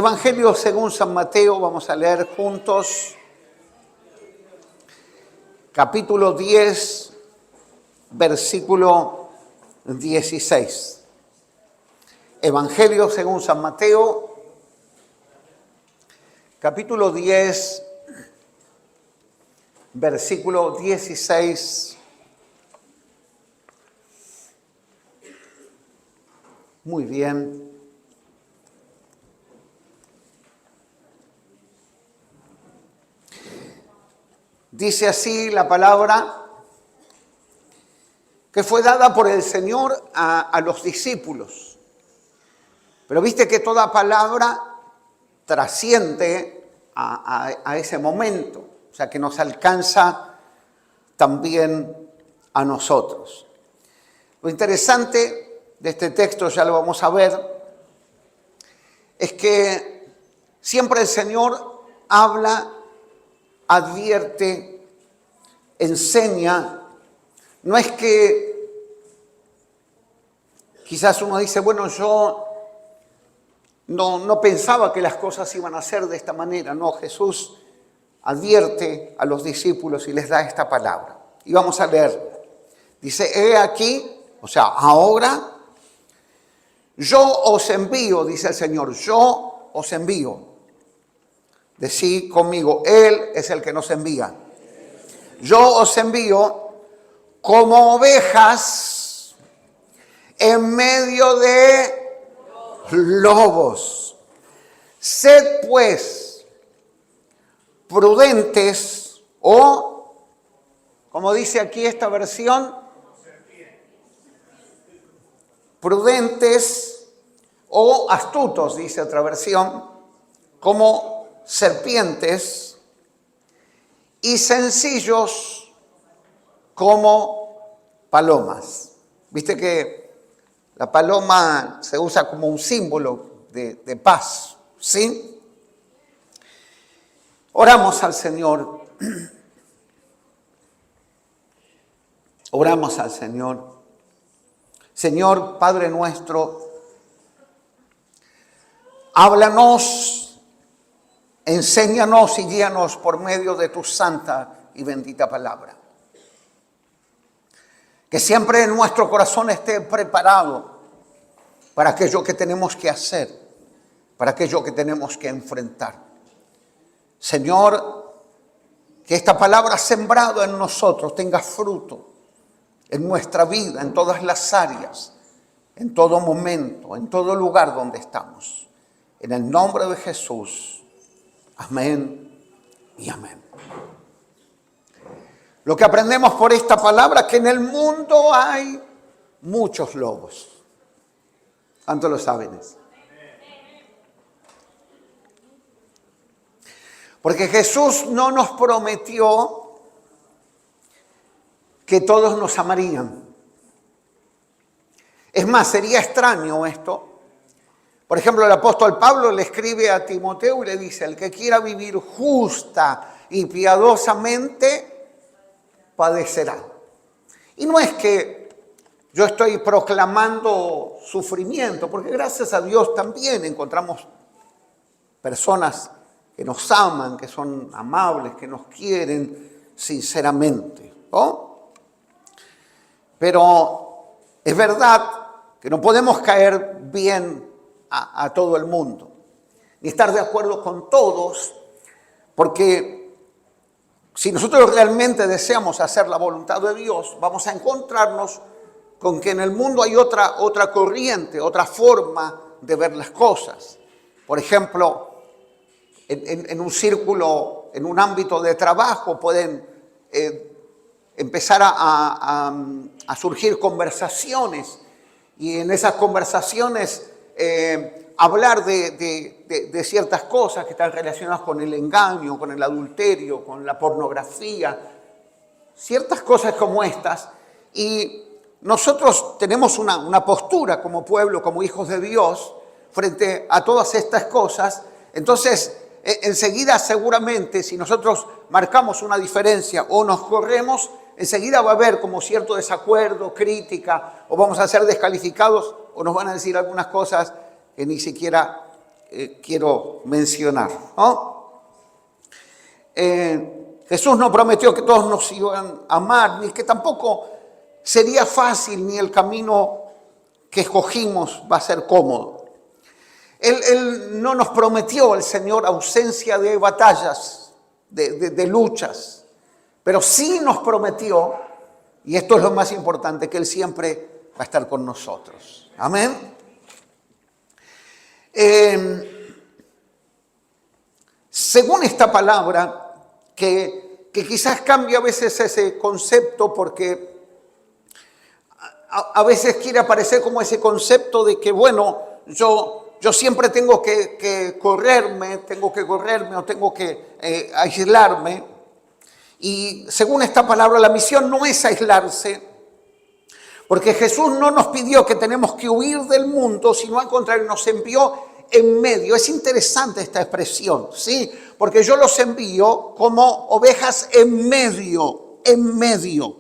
Evangelio según San Mateo, vamos a leer juntos, capítulo 10, versículo 16. Evangelio según San Mateo, capítulo 10, versículo 16. Muy bien. Dice así la palabra que fue dada por el Señor a los discípulos. Pero viste que toda palabra trasciende a ese momento, o sea que nos alcanza también a nosotros. Lo interesante de este texto, ya lo vamos a ver, es que siempre el Señor habla, advierte, enseña. No es que quizás uno dice, bueno, yo no pensaba que las cosas iban a ser de esta manera. No, Jesús advierte a los discípulos y les da esta palabra. Y vamos a leer. Dice, he aquí, o sea, ahora yo os envío, dice el Señor, yo os envío. Decí conmigo, Él es el que nos envía. Yo os envío como ovejas en medio de lobos. Sed pues prudentes o, como dice aquí esta versión, prudentes o astutos, dice otra versión, como serpientes y sencillos como palomas. Viste que la paloma se usa como un símbolo de paz, ¿sí? Oramos al Señor. Oramos al Señor. Señor, Padre nuestro, háblanos, enséñanos y guíanos por medio de tu santa y bendita palabra. Que siempre en nuestro corazón esté preparado para aquello que tenemos que hacer, para aquello que tenemos que enfrentar. Señor, que esta palabra sembrada en nosotros tenga fruto en nuestra vida, en todas las áreas, en todo momento, en todo lugar donde estamos. En el nombre de Jesús. Amén y amén. Lo que aprendemos por esta palabra es que en el mundo hay muchos lobos. ¿Cuántos lo saben eso? Porque Jesús no nos prometió que todos nos amarían. Es más, sería extraño esto. Por ejemplo, el apóstol Pablo le escribe a Timoteo y le dice, el que quiera vivir justa y piadosamente, padecerá. Y no es que yo estoy proclamando sufrimiento, porque gracias a Dios también encontramos personas que nos aman, que son amables, que nos quieren sinceramente, ¿no? Pero es verdad que no podemos caer bien a todo el mundo, ni estar de acuerdo con todos, porque si nosotros realmente deseamos hacer la voluntad de Dios, vamos a encontrarnos con que en el mundo hay otra corriente, otra forma de ver las cosas. Por ejemplo, en un círculo, en un ámbito de trabajo, pueden empezar a surgir conversaciones, y en esas conversaciones hablar de ciertas cosas que están relacionadas con el engaño, con el adulterio, con la pornografía, ciertas cosas como estas. Y nosotros tenemos una postura como pueblo, como hijos de Dios, frente a todas estas cosas. Entonces, enseguida seguramente, si nosotros marcamos una diferencia o nos corremos, enseguida va a haber como cierto desacuerdo, crítica, o vamos a ser descalificados, o nos van a decir algunas cosas que ni siquiera quiero mencionar, ¿no? Jesús no prometió que todos nos iban a amar, ni que tampoco sería fácil, ni el camino que escogimos va a ser cómodo. Él no nos prometió, el Señor, ausencia de batallas, de luchas, pero sí nos prometió, y esto es lo más importante, que Él siempre va a estar con nosotros. Amén. Según esta palabra, que quizás cambia a veces ese concepto, porque a veces quiere aparecer como ese concepto de que, bueno, yo siempre tengo que correrme o tengo que aislarme. Y según esta palabra, la misión no es aislarse, porque Jesús no nos pidió que tenemos que huir del mundo, sino al contrario, nos envió en medio. Es interesante esta expresión, ¿sí? Porque yo los envío como ovejas en medio,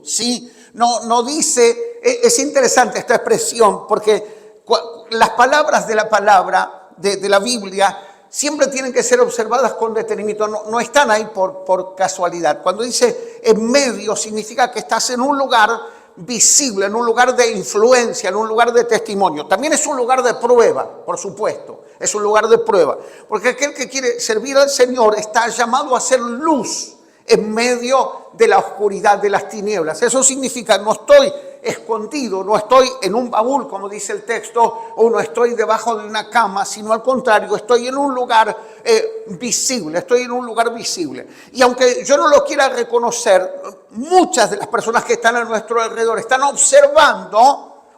¿sí? No dice, es interesante esta expresión, porque las palabras de la palabra, de la Biblia, siempre tienen que ser observadas con detenimiento, no están ahí por casualidad. Cuando dice en medio, significa que estás en un lugar visible, en un lugar de influencia, en un lugar de testimonio. También es un lugar de prueba, por supuesto, es un lugar de prueba. Porque aquel que quiere servir al Señor está llamado a ser luz en medio de la oscuridad, de las tinieblas. Eso significa, no estoy escondido, no estoy en un baúl, como dice el texto, o no estoy debajo de una cama, sino al contrario, estoy en un lugar visible, Y aunque yo no lo quiera reconocer, muchas de las personas que están a nuestro alrededor están observando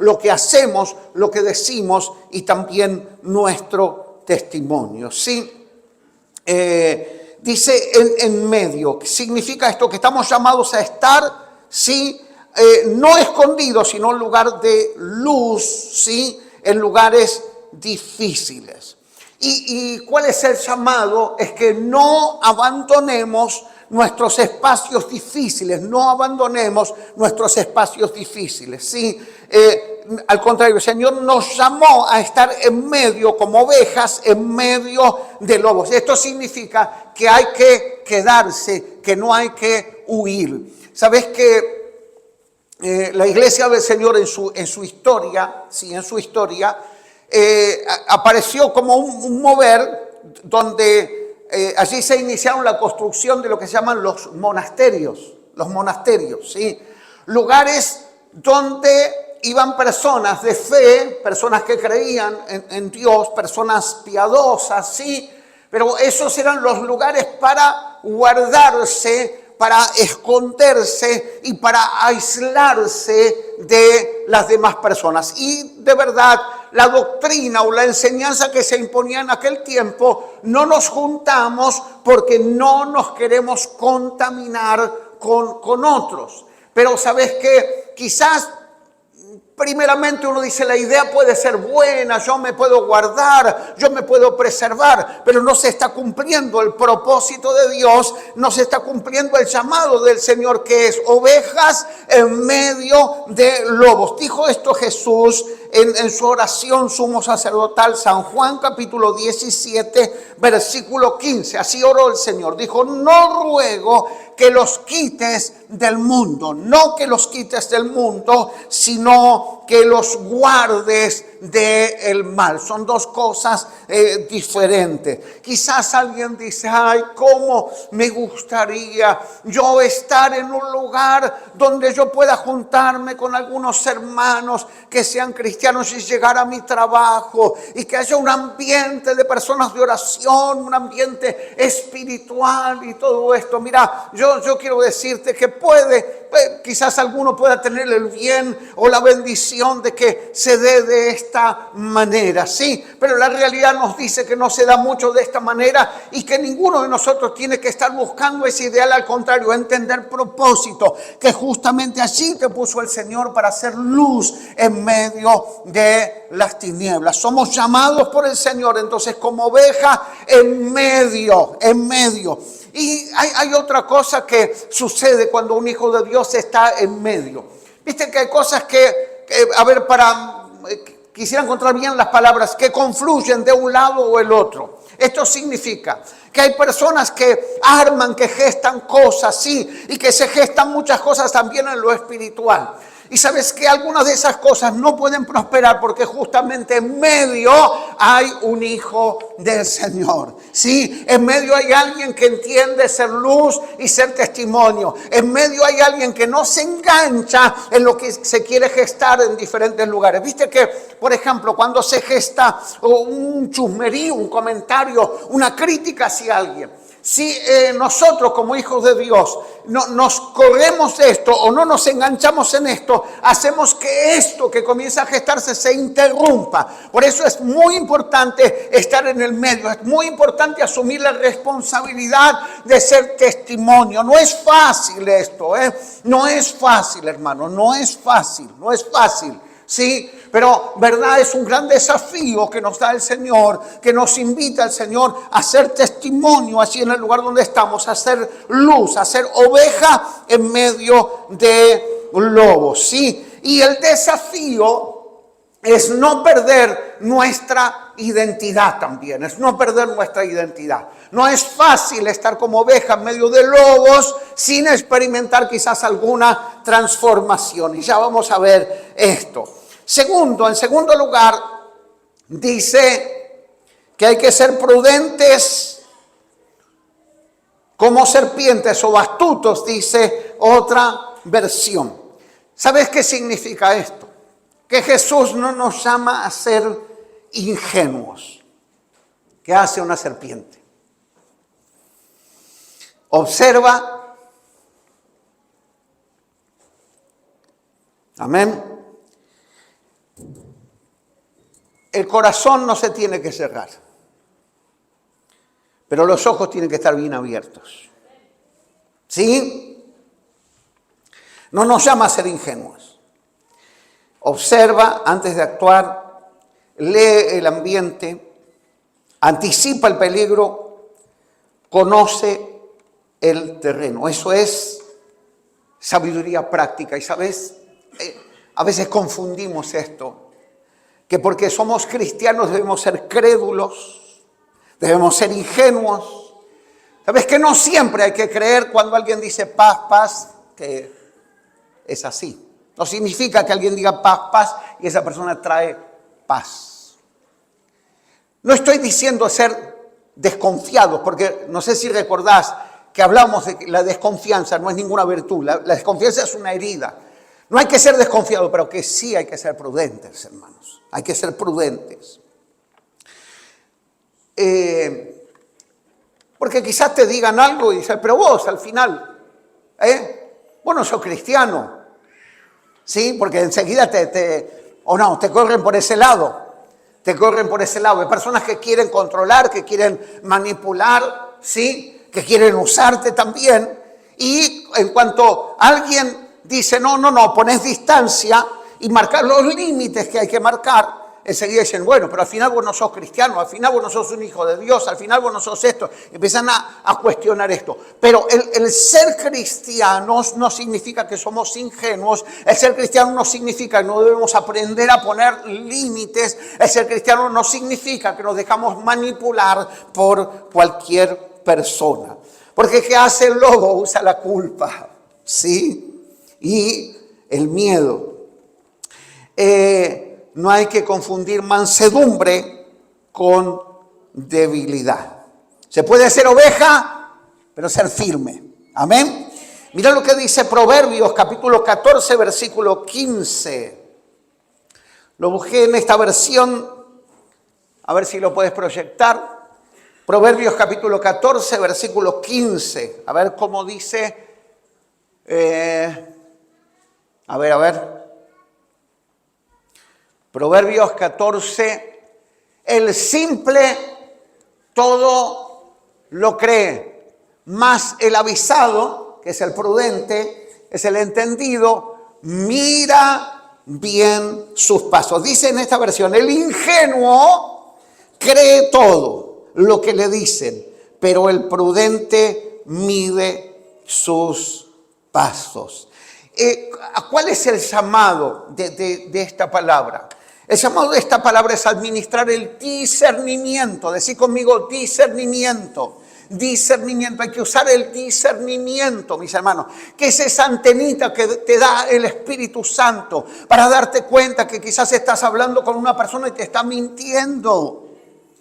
lo que hacemos, lo que decimos y también nuestro testimonio, ¿sí? Dice en medio, ¿qué significa esto? Que estamos llamados a estar, ¿sí? No escondidos, sino en lugar de luz, ¿sí? En lugares difíciles. ¿Y cuál es el llamado? Es que no abandonemos nuestros espacios difíciles, ¿sí? Al contrario, el Señor nos llamó a estar en medio, como ovejas, en medio de lobos. Esto significa que hay que quedarse, que no hay que huir. ¿Sabes que la iglesia del Señor en su historia, apareció como un mover donde allí se iniciaron la construcción de lo que se llaman los monasterios, ¿sí? Lugares donde iban personas de fe, personas que creían en Dios, personas piadosas, ¿sí? Pero esos eran los lugares para guardarse, para esconderse y para aislarse de las demás personas. Y de verdad, la doctrina o la enseñanza que se imponía en aquel tiempo, no nos juntamos porque no nos queremos contaminar con otros. Pero ¿sabes qué? Quizás primeramente uno dice, la idea puede ser buena, yo me puedo guardar, yo me puedo preservar, pero no se está cumpliendo el propósito de Dios, no se está cumpliendo el llamado del Señor, que es ovejas en medio de lobos. Dijo esto Jesús en su oración sumo sacerdotal, San Juan capítulo 17, versículo 15. Así oró el Señor. Dijo, no ruego que los quites del mundo, no que los quites del mundo, sino que los guardes del mal. Son dos cosas diferentes. Quizás alguien dice, ay, cómo me gustaría yo estar en un lugar donde yo pueda juntarme con algunos hermanos que sean cristianos y llegar a mi trabajo y que haya un ambiente de personas de oración, un ambiente espiritual y todo esto. Mira, yo quiero decirte que quizás alguno pueda tener el bien o la bendición de que se dé de esta manera, sí, pero la realidad nos dice que no se da mucho de esta manera y que ninguno de nosotros tiene que estar buscando ese ideal, al contrario, entender propósito, que justamente allí te puso el Señor para hacer luz en medio de las tinieblas. Somos llamados por el Señor, entonces, como oveja en medio. Y hay otra cosa que sucede cuando un hijo de Dios está en medio. Viste que hay cosas que quisiera encontrar bien las palabras, que confluyen de un lado o el otro. Esto significa que hay personas que arman, que gestan cosas, sí, y que se gestan muchas cosas también en lo espiritual. Y sabes que algunas de esas cosas no pueden prosperar porque justamente en medio hay un hijo del Señor. Sí, en medio hay alguien que entiende ser luz y ser testimonio. En medio hay alguien que no se engancha en lo que se quiere gestar en diferentes lugares. Viste que, por ejemplo, cuando se gesta un chusmerío, un comentario, una crítica hacia alguien. Si nosotros como hijos de Dios nos corremos de esto o no nos enganchamos en esto, hacemos que esto que comienza a gestarse se interrumpa. Por eso es muy importante estar en el medio, es muy importante asumir la responsabilidad de ser testimonio. No es fácil esto, no es fácil, hermano, no es fácil. Sí, pero verdad es un gran desafío que nos da el Señor, que nos invita el Señor a ser testimonio así en el lugar donde estamos, a ser luz, a ser oveja en medio de lobos, sí. Y el desafío es no perder nuestra identidad también, es no perder nuestra identidad. No es fácil estar como oveja en medio de lobos sin experimentar quizás alguna transformación. Y ya vamos a ver esto. En segundo lugar, dice que hay que ser prudentes como serpientes o astutos, dice otra versión. ¿Sabes qué significa esto? Que Jesús no nos llama a ser ingenuos. ¿Qué hace una serpiente? Observa. Amén. El corazón no se tiene que cerrar, pero los ojos tienen que estar bien abiertos. ¿Sí? No nos llama a ser ingenuos. Observa antes de actuar, lee el ambiente, anticipa el peligro, conoce el terreno. Eso es sabiduría práctica. Y sabes, a veces confundimos esto. Que porque somos cristianos debemos ser crédulos, debemos ser ingenuos. ¿Sabes que no siempre hay que creer cuando alguien dice paz, paz, que es así? No significa que alguien diga paz, paz y esa persona trae paz. No estoy diciendo ser desconfiados, porque no sé si recordás que hablamos de que la desconfianza no es ninguna virtud, la desconfianza es una herida. No hay que ser desconfiado, pero que sí hay que ser prudentes, hermanos. Hay que ser prudentes. Porque quizás te digan algo y dices, pero vos al final, vos no sos cristiano. ¿Sí? Porque enseguida te corren por ese lado. Te corren por ese lado. Hay personas que quieren controlar, que quieren manipular, ¿sí? Que quieren usarte también. Y en cuanto alguien dice, no, pones distancia y marcar los límites que hay que marcar, enseguida dicen, bueno, pero al final vos no sos cristiano, al final vos no sos un hijo de Dios, al final vos no sos esto. Empiezan a cuestionar esto. Pero el ser cristianos no significa que somos ingenuos. El ser cristiano no significa que no debemos aprender a poner límites. El ser cristiano no significa que nos dejamos manipular por cualquier persona. Porque ¿qué hace el lobo? Usa la culpa, ¿sí? Y el miedo. No hay que confundir mansedumbre con debilidad. Se puede ser oveja, pero ser firme. Amén. Mira lo que dice Proverbios capítulo 14, versículo 15. Lo busqué en esta versión, a ver si lo puedes proyectar. Proverbios capítulo 14, versículo 15. A ver cómo dice. A ver. Proverbios 14. El simple todo lo cree, mas el avisado, que es el prudente, es el entendido, mira bien sus pasos. Dice en esta versión, el ingenuo cree todo lo que le dicen, pero el prudente mide sus pasos. ¿Cuál es el llamado de esta palabra? El llamado de esta palabra es administrar el discernimiento. Decí conmigo discernimiento. Discernimiento, hay que usar el discernimiento, mis hermanos, que es esa antenita que te da el Espíritu Santo para darte cuenta que quizás estás hablando con una persona y te está mintiendo.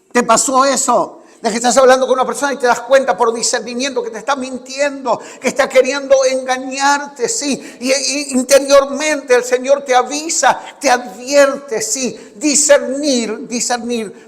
¿Te pasó eso? De que estás hablando con una persona y te das cuenta por discernimiento que te está mintiendo, que está queriendo engañarte, sí. Y interiormente el Señor te avisa, te advierte, sí. Discernir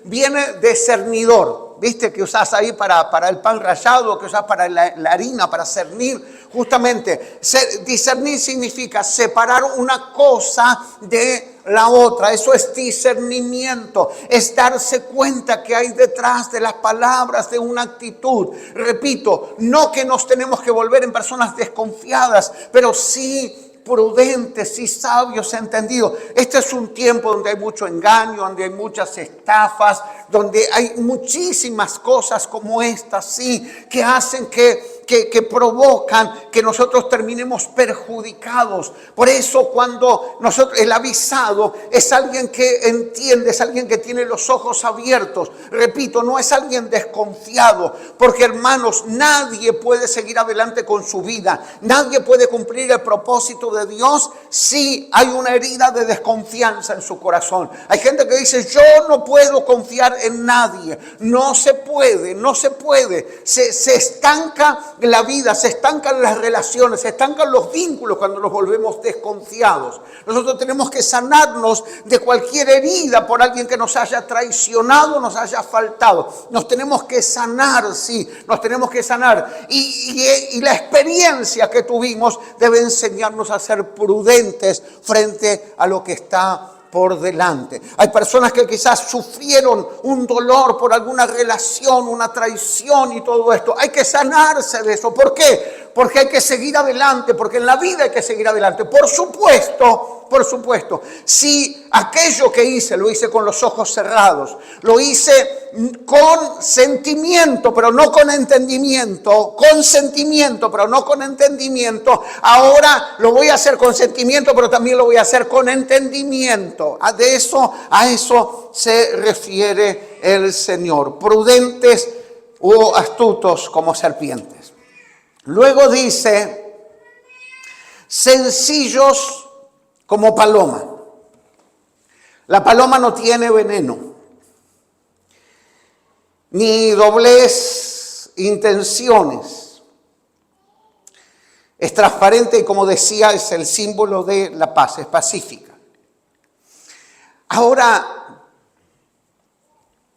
viene de cernidor. ¿Viste? Que usás ahí para el pan rallado, que usás para la harina, para cernir. Justamente, discernir significa separar una cosa de la otra. Eso es discernimiento. Es darse cuenta que hay detrás de las palabras de una actitud. Repito, no que nos tenemos que volver en personas desconfiadas, pero sí prudentes y sabios, entendidos. Este es un tiempo donde hay mucho engaño, donde hay muchas estafas, donde hay muchísimas cosas como estas, sí, que hacen que provocan que nosotros terminemos perjudicados. Por eso cuando el avisado es alguien que entiende, es alguien que tiene los ojos abiertos. Repito, no es alguien desconfiado, porque hermanos, nadie puede seguir adelante con su vida, nadie puede cumplir el propósito de Dios si hay una herida de desconfianza en su corazón. Hay gente que dice, yo no puedo confiar en nadie. No se puede. Se estanca la vida, se estancan las relaciones, se estancan los vínculos cuando nos volvemos desconfiados. Nosotros tenemos que sanarnos de cualquier herida por alguien que nos haya traicionado, nos haya faltado. Nos tenemos que sanar, sí, nos tenemos que sanar. Y la experiencia que tuvimos debe enseñarnos a ser prudentes frente a lo que está por delante. Hay personas que quizás sufrieron un dolor por alguna relación, una traición y todo esto. Hay que sanarse de eso. ¿Por qué? Porque hay que seguir adelante, porque en la vida hay que seguir adelante. Por supuesto, si aquello que hice, lo hice con los ojos cerrados, lo hice con sentimiento, pero no con entendimiento, con sentimiento, pero no con entendimiento, ahora lo voy a hacer con sentimiento, pero también lo voy a hacer con entendimiento. A eso se refiere el Señor. Prudentes o astutos como serpientes. Luego dice, sencillos como paloma. La paloma no tiene veneno, ni doblez intenciones. Es transparente y, como decía, es el símbolo de la paz, es pacífica. Ahora,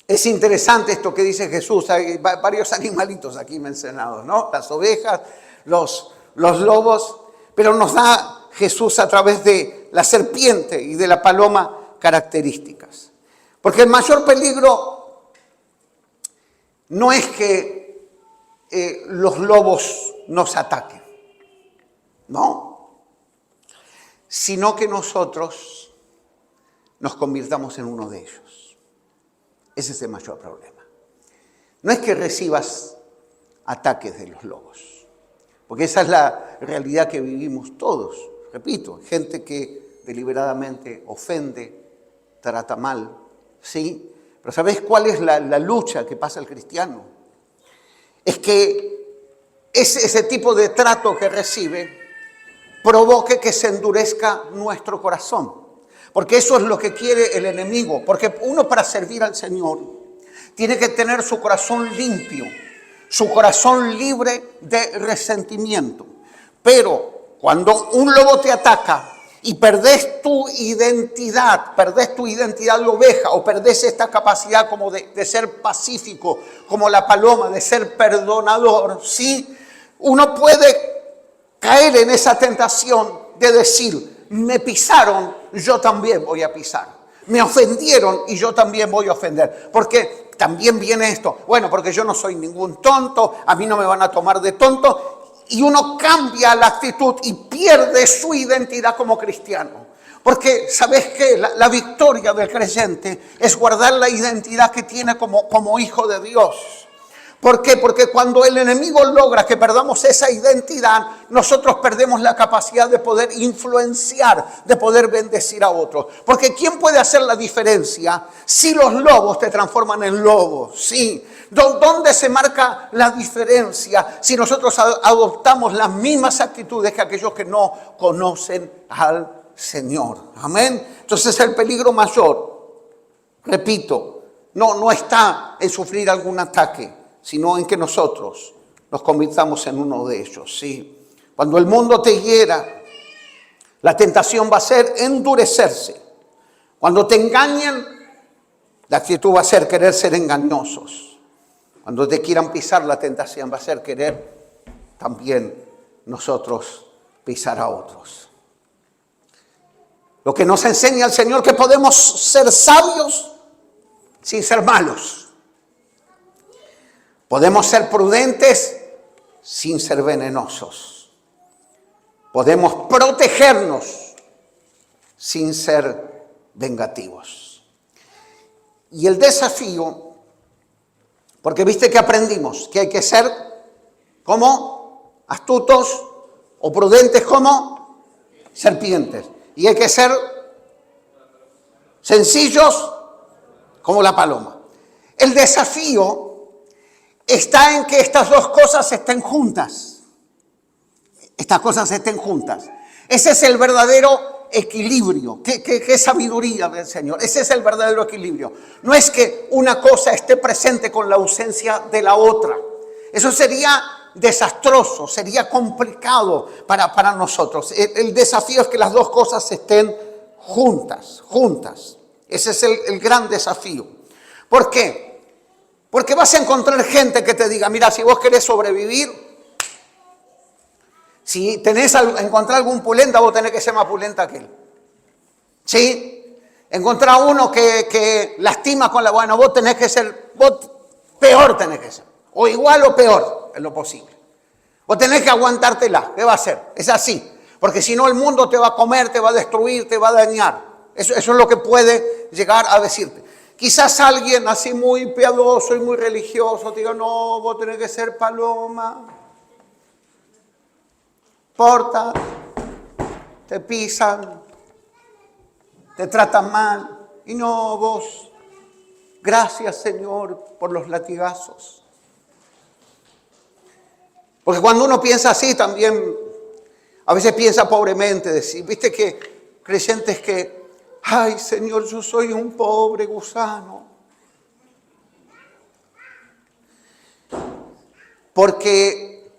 es interesante esto que dice Jesús. Hay varios animalitos aquí mencionados, ¿no? Las ovejas, los lobos, pero nos da Jesús a través de la serpiente y de la paloma características. Porque el mayor peligro no es que los lobos nos ataquen, no, sino que nosotros nos convirtamos en uno de ellos. Ese es el mayor problema. No es que recibas ataques de los lobos, porque esa es la realidad que vivimos todos. Repito, gente que deliberadamente ofende, trata mal, ¿sí? Pero ¿sabés cuál es la lucha que pasa el cristiano? Es que ese tipo de trato que recibe provoque que se endurezca nuestro corazón. Porque eso es lo que quiere el enemigo. Porque uno, para servir al Señor, tiene que tener su corazón limpio, su corazón libre de resentimiento. Pero cuando un lobo te ataca y perdés tu identidad de oveja, o perdés esta capacidad como de ser pacífico, como la paloma, de ser perdonador, ¿sí? Uno puede caer en esa tentación de decir, me pisaron, yo también voy a pisar. Me ofendieron y yo también voy a ofender. Porque también viene esto, bueno, porque yo no soy ningún tonto, a mí no me van a tomar de tonto. Y uno cambia la actitud y pierde su identidad como cristiano. Porque, ¿sabes qué? La victoria del creyente es guardar la identidad que tiene como hijo de Dios. ¿Por qué? Porque cuando el enemigo logra que perdamos esa identidad, nosotros perdemos la capacidad de poder influenciar, de poder bendecir a otros. Porque ¿quién puede hacer la diferencia si los lobos te transforman en lobos? Sí. ¿Dónde se marca la diferencia si nosotros adoptamos las mismas actitudes que aquellos que no conocen al Señor? Amén. Entonces el peligro mayor, repito, no está en sufrir algún ataque, sino en que nosotros nos convirtamos en uno de ellos. ¿Sí? Cuando el mundo te hiera, la tentación va a ser endurecerse. Cuando te engañen, la actitud va a ser querer ser engañosos. Cuando te quieran pisar, la tentación va a ser querer también nosotros pisar a otros. Lo que nos enseña el Señor, que podemos ser sabios sin ser malos. Podemos ser prudentes sin ser venenosos. Podemos protegernos sin ser vengativos. Y el desafío, porque viste que aprendimos que hay que ser como astutos o prudentes como serpientes. Y hay que ser sencillos como la paloma. El desafío está en que estas dos cosas estén juntas. Estas cosas estén juntas. Ese es el verdadero equilibrio. ¿Qué sabiduría del Señor? Ese es el verdadero equilibrio. No es que una cosa esté presente con la ausencia de la otra. Eso sería desastroso, sería complicado para nosotros. El desafío es que las dos cosas estén juntas. Ese es el gran desafío. ¿Por qué? Porque vas a encontrar gente que te diga, mira, si vos querés sobrevivir, si tenés encontrar algún pulenta, vos tenés que ser más pulenta que él. ¿Sí? Encontrar uno que lastima con la buena, vos tenés que ser, vos peor tenés que ser. O igual o peor, en lo posible. Vos tenés que aguantártela. ¿Qué va a hacer? Es así. Porque si no, el mundo te va a comer, te va a destruir, te va a dañar. Eso es lo que puede llegar a decirte. Quizás alguien así muy piadoso y muy religioso te diga, no, vos tenés que ser paloma. Porta, te pisan, te tratan mal. Y no, vos, gracias Señor por los latigazos. Porque cuando uno piensa así también, a veces piensa pobremente, decir, viste que creyentes que, ay Señor, yo soy un pobre gusano. Porque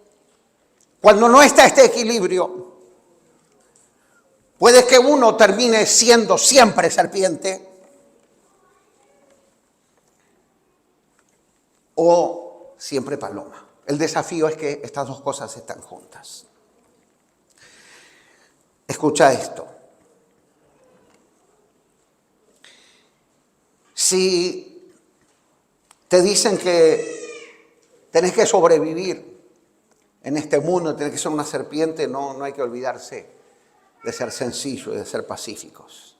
cuando no está este equilibrio, puede que uno termine siendo siempre serpiente o siempre paloma. El desafío es que estas dos cosas están juntas. Escucha esto. Si te dicen que tenés que sobrevivir en este mundo, tenés que ser una serpiente, no hay que olvidarse de ser sencillo y de ser pacíficos.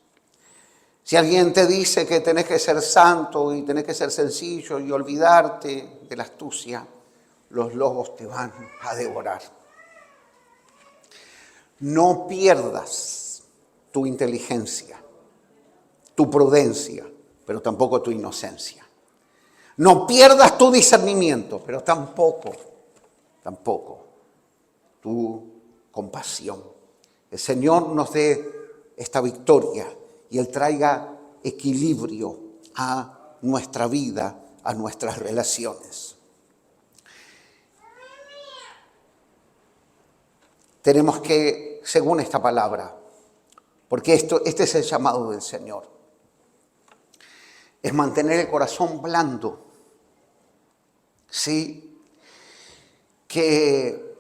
Si alguien te dice que tenés que ser santo y tenés que ser sencillo y olvidarte de la astucia, los lobos te van a devorar. No pierdas tu inteligencia, tu prudencia, pero tampoco tu inocencia. No pierdas tu discernimiento, pero tampoco tu compasión. El Señor nos dé esta victoria y Él traiga equilibrio a nuestra vida, a nuestras relaciones. Tenemos que, según esta palabra, porque este es el llamado del Señor, es mantener el corazón blando, ¿sí? Que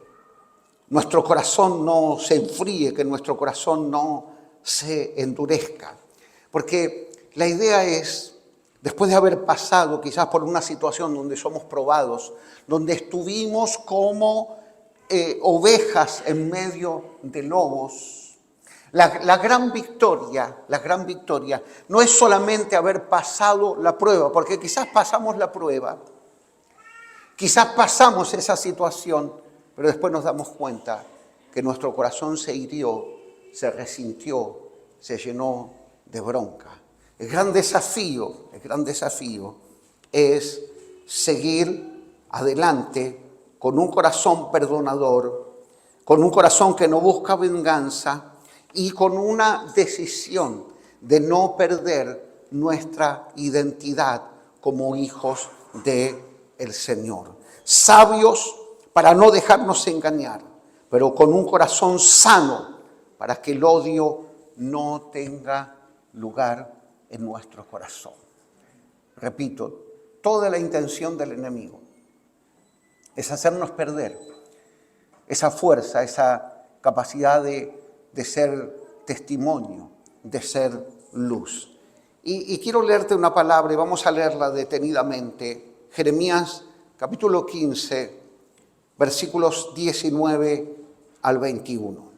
nuestro corazón no se enfríe, que nuestro corazón no se endurezca. Porque la idea es, después de haber pasado quizás por una situación donde somos probados, donde estuvimos como ovejas en medio de lobos, la gran victoria no es solamente haber pasado la prueba, porque quizás pasamos la prueba, Quizás pasamos esa situación, pero después nos damos cuenta que nuestro corazón se hirió, se resintió, se llenó de bronca. El gran desafío es seguir adelante con un corazón perdonador, con un corazón que no busca venganza y con una decisión de no perder nuestra identidad como hijos del Señor. Sabios para no dejarnos engañar, pero con un corazón sano para que el odio no tenga lugar en nuestro corazón. Repito, toda la intención del enemigo es hacernos perder esa fuerza, esa capacidad de ser testimonio, de ser luz. Y quiero leerte una palabra y vamos a leerla detenidamente. Jeremías capítulo 15, versículos 19 al 21.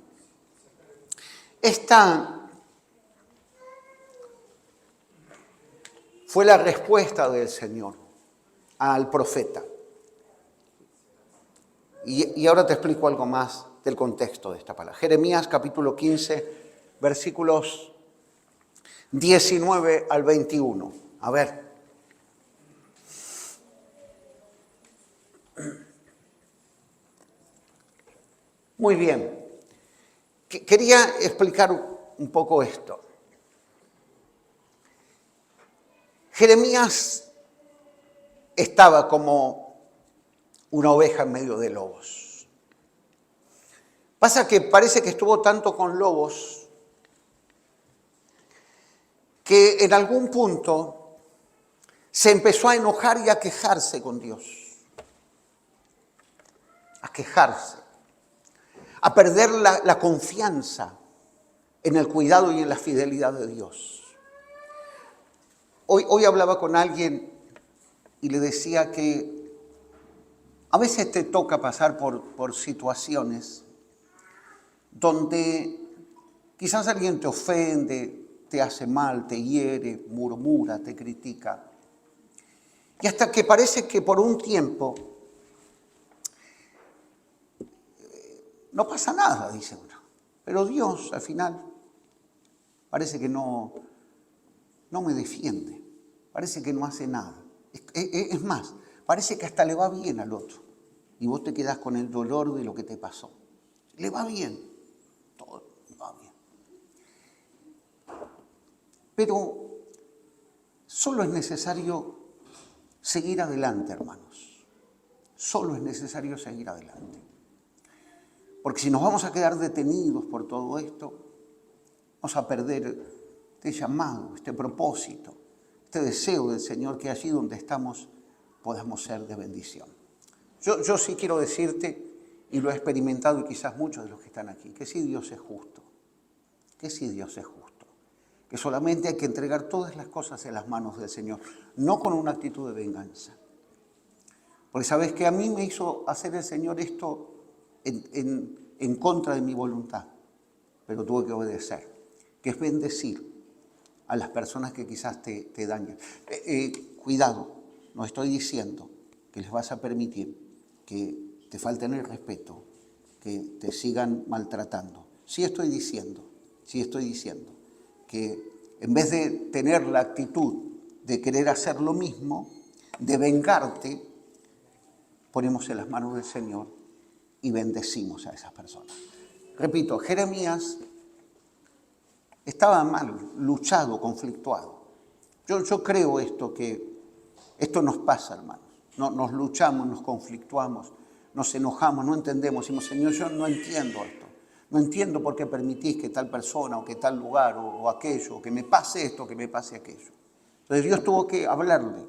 Esta fue la respuesta del Señor al profeta. Y ahora te explico algo más del contexto de esta palabra. Jeremías capítulo 15, versículos 19 al 21. A ver. Muy bien. Quería explicar un poco esto. Jeremías estaba como una oveja en medio de lobos. Pasa que parece que estuvo tanto con lobos que en algún punto se empezó a enojar y a quejarse con Dios. A quejarse. A perder la confianza en el cuidado y en la fidelidad de Dios. Hoy hablaba con alguien y le decía que a veces te toca pasar por situaciones donde quizás alguien te ofende, te hace mal, te hiere, murmura, te critica. Y hasta que parece que por un tiempo no pasa nada, dice uno. Pero Dios al final parece que no me defiende, parece que no hace nada. Es más, parece que hasta le va bien al otro. Y vos te quedás con el dolor de lo que te pasó. Le va bien, todo va bien. Pero solo es necesario seguir adelante, hermanos. Solo es necesario seguir adelante. Porque si nos vamos a quedar detenidos por todo esto, vamos a perder este llamado, este propósito, este deseo del Señor que allí donde estamos podamos ser de bendición. Yo sí quiero decirte, y lo he experimentado y quizás muchos de los que están aquí, que sí Dios es justo, que sí Dios es justo, que solamente hay que entregar todas las cosas en las manos del Señor, no con una actitud de venganza. Porque sabes que a mí me hizo hacer el Señor esto en contra de mi voluntad, pero tuve que obedecer, que es bendecir a las personas que quizás te dañan. Cuidado, no estoy diciendo que les vas a permitir que te falten el respeto, que te sigan maltratando. Sí estoy diciendo que en vez de tener la actitud de querer hacer lo mismo, de vengarte, ponemos en las manos del Señor y bendecimos a esas personas. Repito, Jeremías estaba mal, luchado, conflictuado. Yo creo que esto nos pasa, hermanos. Nos luchamos, nos conflictuamos, nos enojamos, no entendemos. Decimos, Señor, yo no entiendo esto. No entiendo por qué permitís que tal persona o que tal lugar o aquello, o que me pase esto, o que me pase aquello. Entonces Dios tuvo que hablarle,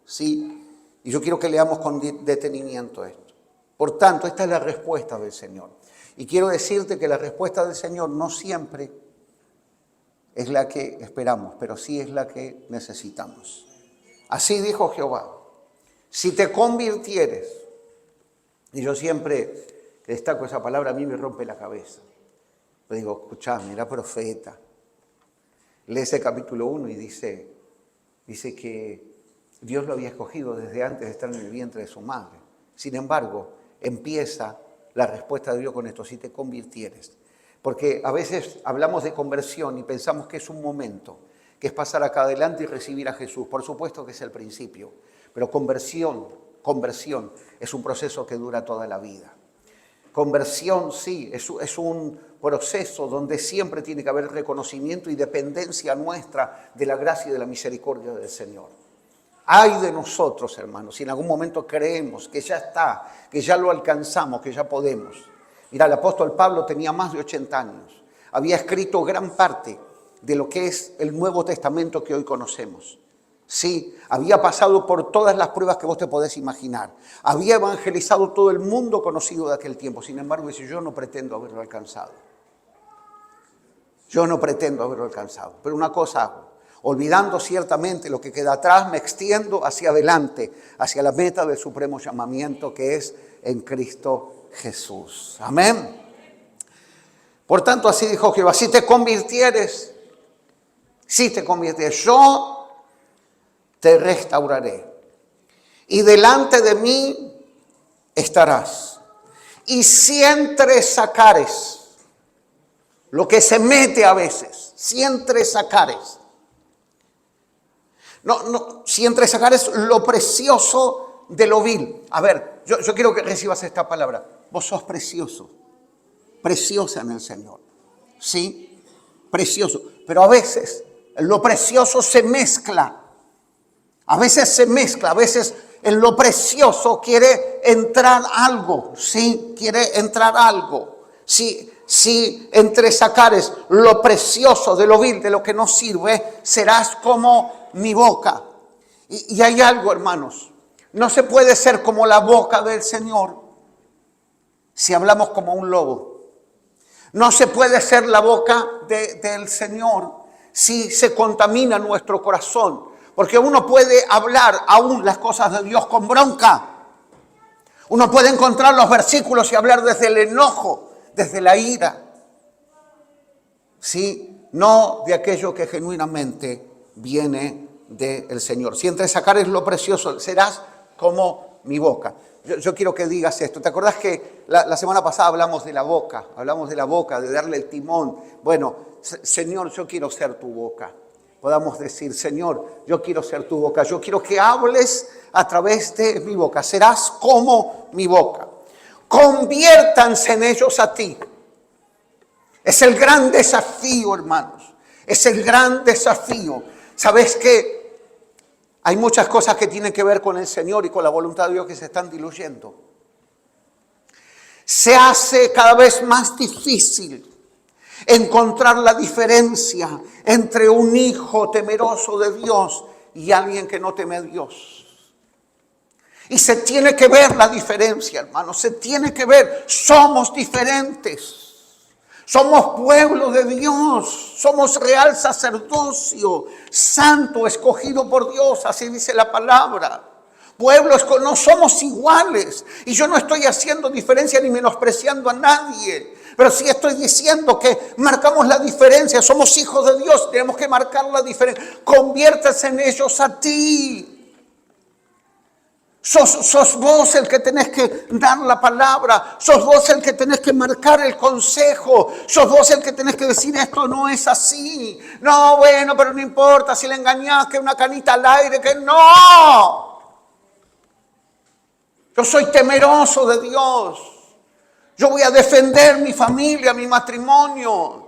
¿sí? Y yo quiero que leamos con detenimiento esto. Por tanto, esta es la respuesta del Señor. Y quiero decirte que la respuesta del Señor no siempre es la que esperamos, pero sí es la que necesitamos. Así dijo Jehová, si te convirtieres, y yo siempre que destaco esa palabra, a mí me rompe la cabeza. Yo digo, escuchame, era profeta. Lee ese capítulo 1 y dice que Dios lo había escogido desde antes de estar en el vientre de su madre. Sin embargo, empieza la respuesta de Dios con esto: si te convirtieres. Porque a veces hablamos de conversión y pensamos que es un momento, que es pasar acá adelante y recibir a Jesús. Por supuesto que es el principio, pero conversión es un proceso que dura toda la vida. Conversión, sí, es un proceso donde siempre tiene que haber reconocimiento y dependencia nuestra de la gracia y de la misericordia del Señor. Ay de nosotros, hermanos, si en algún momento creemos que ya está, que ya lo alcanzamos, que ya podemos. Mira, el apóstol Pablo tenía más de 80 años. Había escrito gran parte de lo que es el Nuevo Testamento que hoy conocemos. Sí, había pasado por todas las pruebas que vos te podés imaginar. Había evangelizado todo el mundo conocido de aquel tiempo. Sin embargo, dice: yo no pretendo haberlo alcanzado. Yo no pretendo haberlo alcanzado. Pero una cosa hago: olvidando ciertamente lo que queda atrás, me extiendo hacia adelante, hacia la meta del supremo llamamiento que es en Cristo Jesús. Amén. Por tanto, así dijo Jehová: si te convirtieres, yo te restauraré, y delante de mí estarás. Y si entresacares, lo que se mete a veces, si entresacares lo precioso de lo vil. A ver, yo quiero que recibas esta palabra. Vos sos precioso, preciosa en el Señor. Sí, precioso. Pero a veces lo precioso se mezcla. A veces en lo precioso quiere entrar algo, ¿sí? Quiere entrar algo. Si entresacares lo precioso de lo vil, de lo que no sirve, serás como mi boca. Y hay algo, hermanos. No se puede ser como la boca del Señor si hablamos como un lobo. No se puede ser la boca del Señor si se contamina nuestro corazón. Porque uno puede hablar aún las cosas de Dios con bronca. Uno puede encontrar los versículos y hablar desde el enojo, desde la ira. Sí, no de aquello que genuinamente viene del Señor. Si entresacares lo precioso, serás como mi boca. Yo quiero que digas esto. ¿Te acordás que la semana pasada hablamos de la boca? Hablamos de la boca, de darle el timón. Bueno, Señor, yo quiero ser tu boca. Podamos decir: Señor, yo quiero ser tu boca. Yo quiero que hables a través de mi boca. Serás como mi boca. Conviértanse en ellos a ti. Es el gran desafío, hermanos. Es el gran desafío. ¿Sabes qué? Hay muchas cosas que tienen que ver con el Señor y con la voluntad de Dios que se están diluyendo. Se hace cada vez más difícil encontrar la diferencia entre un hijo temeroso de Dios y alguien que no teme a Dios. Y se tiene que ver la diferencia, hermanos. Se tiene que ver. Somos diferentes. Somos pueblo de Dios. Somos real sacerdocio, santo, escogido por Dios. Así dice la palabra. Pueblos, no somos iguales. Y yo no estoy haciendo diferencia ni menospreciando a nadie. Pero sí estoy diciendo que marcamos la diferencia. Somos hijos de Dios. Tenemos que marcar la diferencia. Conviértase en ellos a ti. Sos vos el que tenés que dar la palabra. Sos vos el que tenés que marcar el consejo. Sos vos el que tenés que decir: esto no es así. No, bueno, pero no importa si le engañás, que una canita al aire, que no. Yo soy temeroso de Dios. Yo voy a defender mi familia, mi matrimonio.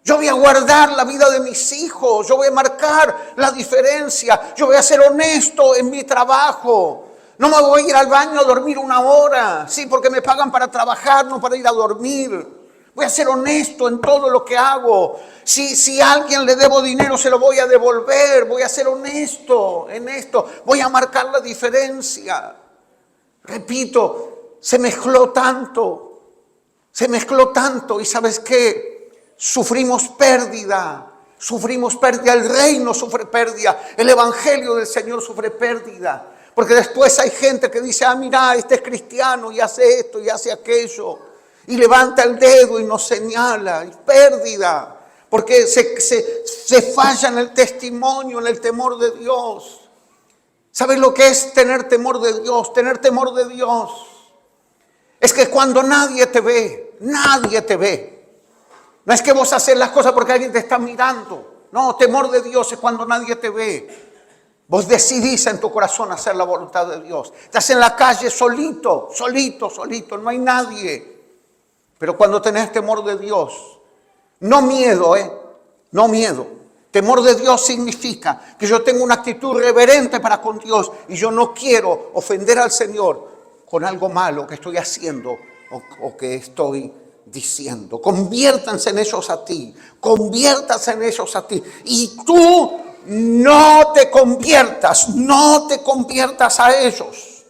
Yo voy a guardar la vida de mis hijos. Yo voy a marcar la diferencia. Yo voy a ser honesto en mi trabajo. No me voy a ir al baño a dormir 1 hora. Sí, porque me pagan para trabajar, no para ir a dormir. Voy a ser honesto en todo lo que hago. Si a alguien le debo dinero, se lo voy a devolver. Voy a ser honesto en esto. Voy a marcar la diferencia. Repito, se mezcló tanto. Y ¿sabes qué? Sufrimos pérdida, el reino sufre pérdida, el evangelio del Señor sufre pérdida, porque después hay gente que dice: mira, este es cristiano y hace esto y hace aquello, y levanta el dedo y nos señala, y pérdida, porque se falla en el testimonio, en el temor de Dios. ¿Sabes lo que es tener temor de Dios? Tener temor de Dios es que cuando nadie te ve, no es que vos haces las cosas porque alguien te está mirando. No, temor de Dios es cuando nadie te ve. Vos decidís en tu corazón hacer la voluntad de Dios. Estás en la calle solito, no hay nadie. Pero cuando tenés temor de Dios, no miedo, no miedo. Temor de Dios significa que yo tengo una actitud reverente para con Dios y yo no quiero ofender al Señor con algo malo que estoy haciendo o que estoy diciendo. Conviértanse en ellos a ti, conviértanse en ellos a ti. Y tú no te conviertas a ellos.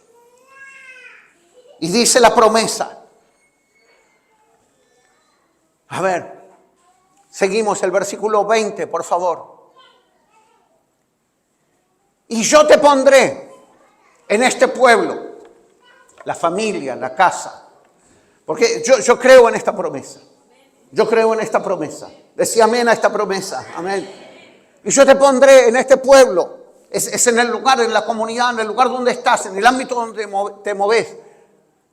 Y dice la promesa. A ver. Seguimos el versículo 20, por favor. Y yo te pondré en este pueblo, la familia, la casa. Porque yo creo en esta promesa. Yo creo en esta promesa. Decía amén a esta promesa. Amén. Y yo te pondré en este pueblo. Es en el lugar, en la comunidad, en el lugar donde estás, en el ámbito donde te moves.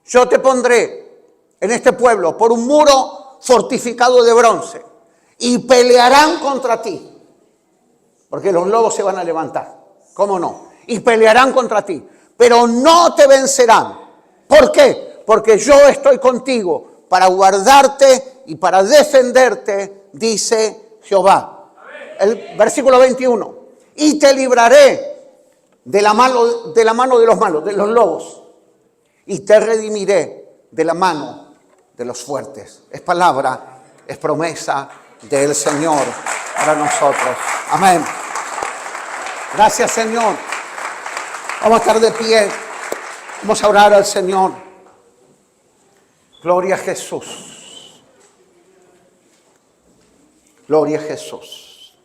Yo te pondré en este pueblo por un muro fortificado de bronce. Y pelearán contra ti. Porque los lobos se van a levantar. ¿Cómo no? Y pelearán contra ti. Pero no te vencerán. ¿Por qué? Porque yo estoy contigo para guardarte y para defenderte, dice Jehová. El versículo 21. Y te libraré de la mano de los malos, de los lobos. Y te redimiré de la mano de los fuertes. Es palabra, es promesa del Señor para nosotros. Amén. Gracias, Señor. Vamos a estar de pie. Vamos a orar al Señor. Gloria a Jesús. Gloria a Jesús.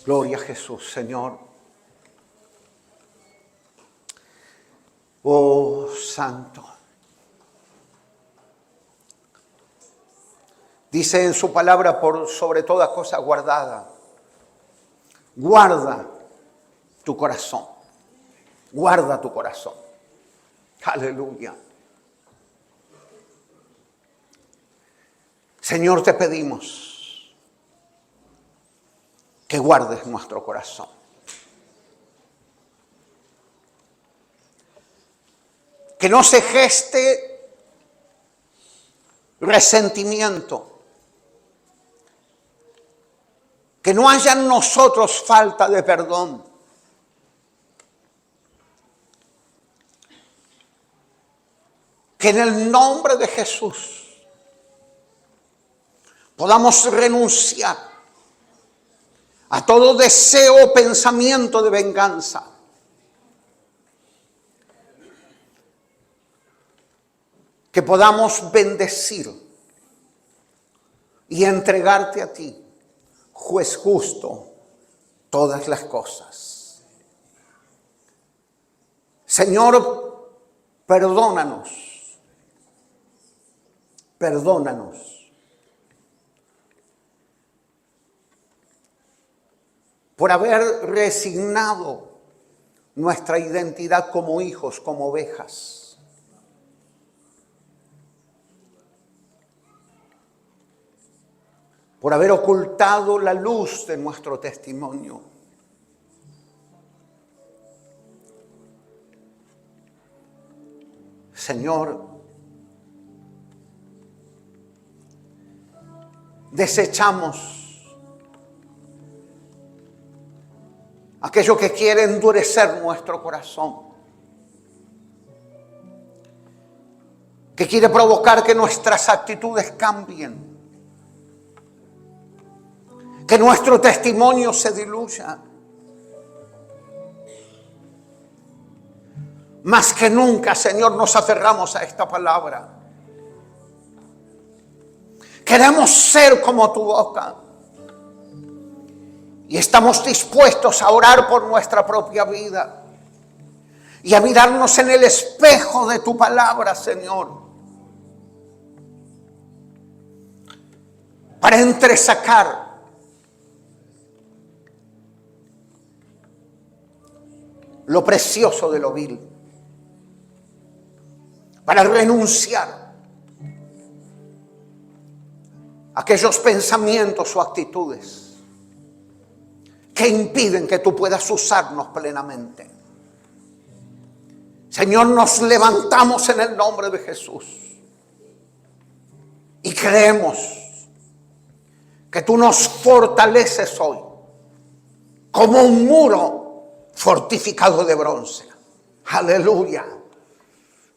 Gloria a Jesús, Señor. Oh, Santo. Dice en su palabra, por sobre toda cosa guardada. Guarda tu corazón. Guarda tu corazón. Aleluya. Señor, te pedimos que guardes nuestro corazón. Que no se geste resentimiento. Que no haya en nosotros falta de perdón. Que en el nombre de Jesús podamos renunciar a todo deseo o pensamiento de venganza. Que podamos bendecir y entregarte a ti, juez justo, todas las cosas. Señor, perdónanos. Perdónanos. Por haber resignado nuestra identidad como hijos, como ovejas. Por haber ocultado la luz de nuestro testimonio. Señor, desechamos aquello que quiere endurecer nuestro corazón, que quiere provocar que nuestras actitudes cambien, que nuestro testimonio se diluya. Más que nunca, Señor, nos aferramos a esta palabra. Queremos ser como tu boca. Y estamos dispuestos a orar por nuestra propia vida. Y a mirarnos en el espejo de tu palabra, Señor. Para entresacar lo precioso de lo vil, para renunciar a aquellos pensamientos o actitudes que impiden que tú puedas usarnos plenamente. Señor, nos levantamos en el nombre de Jesús y creemos que tú nos fortaleces hoy como un muro fortificado de bronce. Aleluya.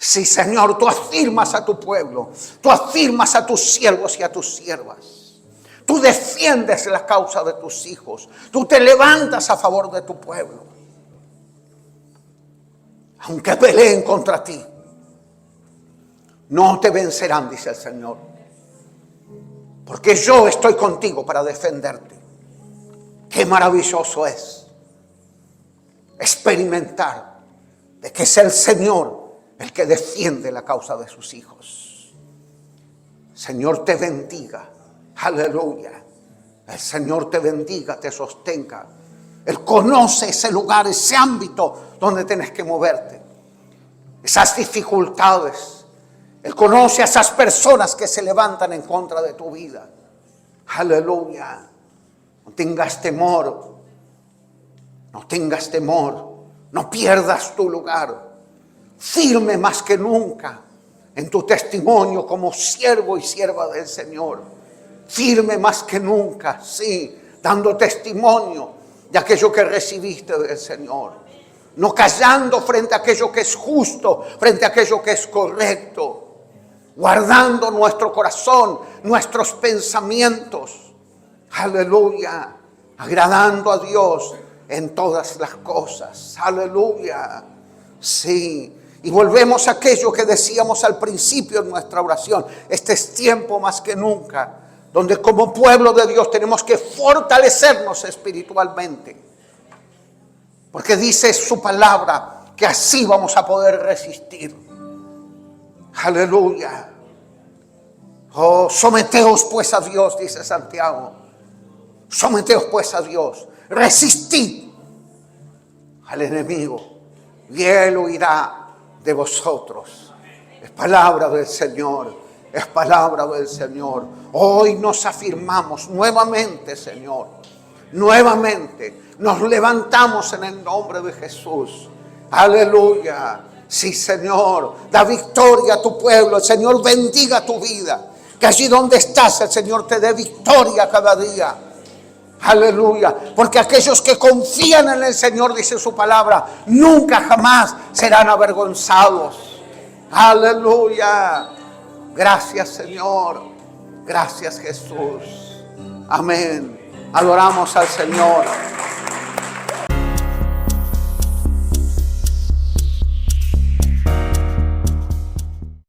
Sí, Señor, tú afirmas a tu pueblo, tú afirmas a tus siervos y a tus siervas. Tú defiendes la causa de tus hijos, tú te levantas a favor de tu pueblo. Aunque peleen contra ti, no te vencerán, dice el Señor. Porque yo estoy contigo para defenderte. Qué maravilloso es experimentar de que es el Señor el que defiende la causa de sus hijos. Señor te bendiga. Aleluya. El Señor te bendiga, te sostenga. Él conoce ese lugar, ese ámbito donde tienes que moverte. Esas dificultades. Él conoce a esas personas que se levantan en contra de tu vida. Aleluya. No tengas temor. No tengas temor. No pierdas tu lugar. Firme más que nunca en tu testimonio como siervo y sierva del Señor. Firme más que nunca, sí, dando testimonio de aquello que recibiste del Señor. No callando frente a aquello que es justo, frente a aquello que es correcto. Guardando nuestro corazón, nuestros pensamientos. Aleluya. Agradando a Dios en todas las cosas. Aleluya. Sí. Y volvemos a aquello que decíamos al principio en nuestra oración. Este es tiempo más que nunca, donde como pueblo de Dios tenemos que fortalecernos espiritualmente. Porque dice su palabra que así vamos a poder resistir. Aleluya. Oh, someteos pues a Dios, dice Santiago. Someteos pues a Dios. Resistid al enemigo y él huirá de vosotros. Es palabra del Señor. Es palabra del Señor. Hoy nos afirmamos nuevamente, Señor. Nuevamente nos levantamos en el nombre de Jesús. Aleluya. Sí, Señor. Da victoria a tu pueblo. El Señor bendiga tu vida. Que allí donde estás, el Señor te dé victoria cada día. Aleluya. Porque aquellos que confían en el Señor, dice su palabra, nunca jamás serán avergonzados. Aleluya. Gracias, Señor. Gracias, Jesús. Amén. Adoramos al Señor.